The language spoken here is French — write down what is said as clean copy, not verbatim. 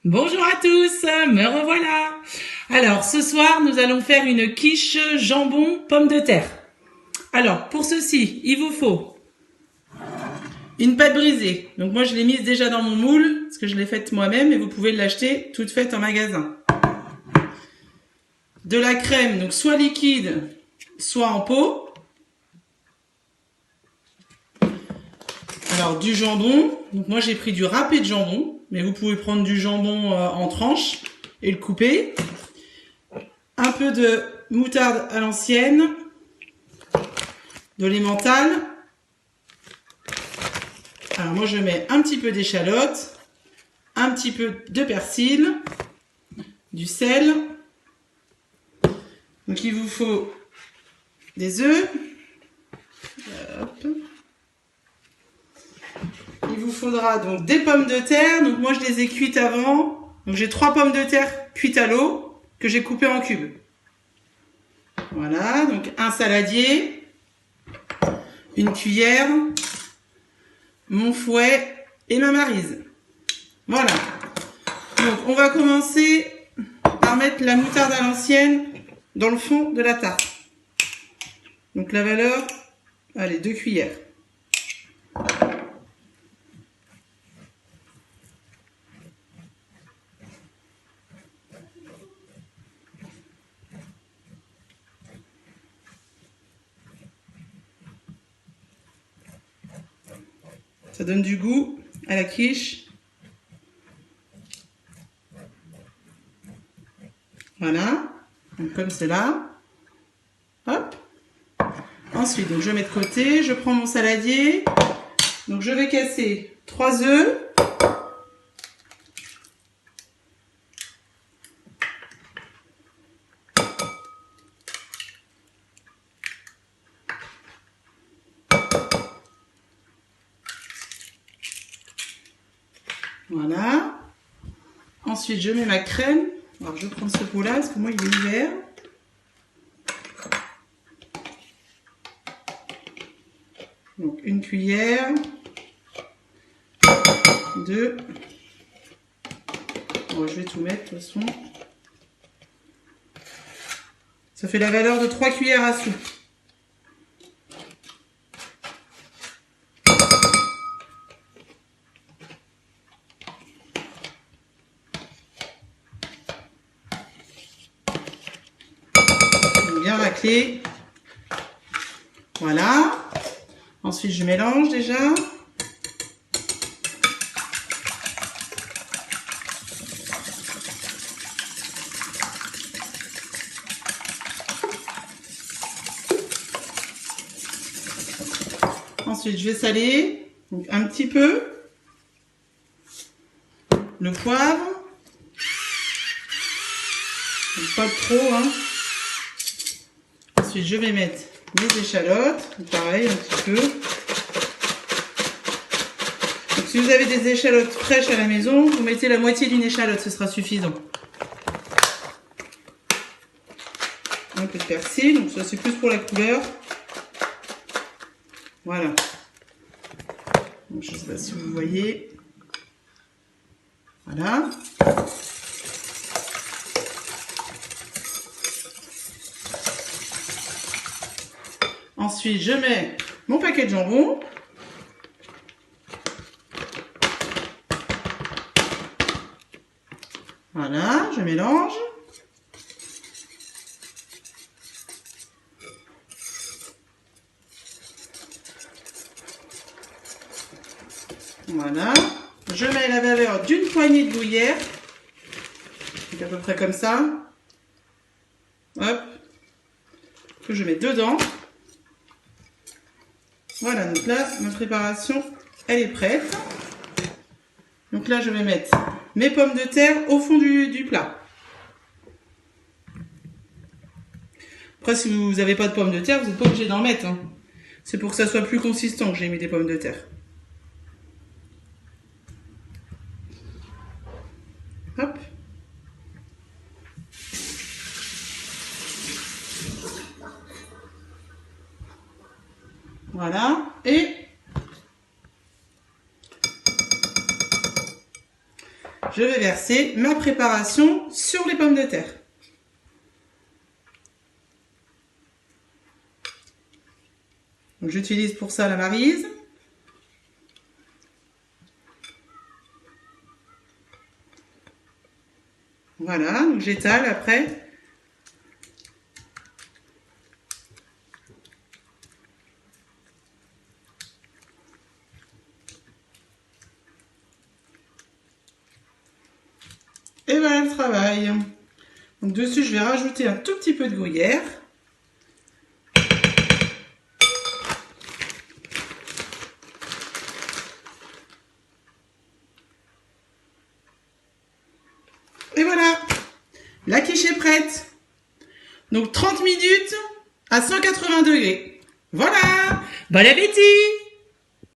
Bonjour à tous, me revoilà. Alors, ce soir, nous allons faire une quiche jambon pomme de terre. Alors, pour ceci, il vous faut une pâte brisée. Donc moi, je l'ai mise déjà dans mon moule, parce que je l'ai faite moi-même, et vous pouvez l'acheter toute faite en magasin. De la crème, donc soit liquide, soit en pot. Alors, du jambon. Donc moi, j'ai pris du râpé de jambon, mais vous pouvez prendre du jambon en tranches et le couper. Un peu de moutarde à l'ancienne, de l'emmental. Alors moi je mets un petit peu d'échalote, un petit peu de persil, du sel. Donc il vous faut des œufs. Hop. Il vous faudra donc des pommes de terre. Donc moi je les ai cuites avant. Donc j'ai 3 pommes de terre cuites à l'eau que j'ai coupées en cubes. Voilà, donc un saladier, une cuillère, mon fouet et ma maryse. Voilà. Donc on va commencer par mettre la moutarde à l'ancienne dans le fond de la tarte. Donc la valeur, allez, 2 cuillères. Ça donne du goût à la quiche. Voilà, donc comme cela. Hop. Ensuite, donc je mets de côté, je prends mon saladier. Donc je vais casser 3 œufs. Voilà. Ensuite, je mets ma crème. Alors je prends ce pot-là parce que moi il est ouvert. Donc une cuillère, 2. Bon, je vais tout mettre de toute façon. Ça fait la valeur de 3 cuillères à soupe. Bien raclé. Voilà. Ensuite, je mélange déjà. Ensuite, je vais saler, donc un petit peu, le poivre, donc pas trop, hein. Ensuite, je vais mettre les échalotes, donc pareil, un petit peu. Donc, si vous avez des échalotes fraîches à la maison, vous mettez la moitié d'une échalote, ce sera suffisant. Un peu de persil, donc ça c'est plus pour la couleur. Voilà. Donc, je ne sais pas si vous voyez. Voilà. Ensuite, je mets mon paquet de jambon. Voilà, je mélange. Voilà. Je mets la valeur d'une poignée de gruyère. Donc à peu près comme ça. Hop. Que je mets dedans. Voilà, donc là, ma préparation, elle est prête. Donc là, je vais mettre mes pommes de terre au fond du plat. Après, si vous n'avez pas de pommes de terre, vous n'êtes pas obligé d'en mettre, hein. C'est pour que ça soit plus consistant que j'ai mis des pommes de terre. Hop. Voilà. Et je vais verser ma préparation sur les pommes de terre. Donc j'utilise pour ça la Maryse. Voilà, donc j'étale après. Et voilà le travail. Donc dessus, je vais rajouter un tout petit peu de gruyère. Et voilà, la quiche est prête. Donc 30 minutes à 180 degrés. Voilà. Bon appétit!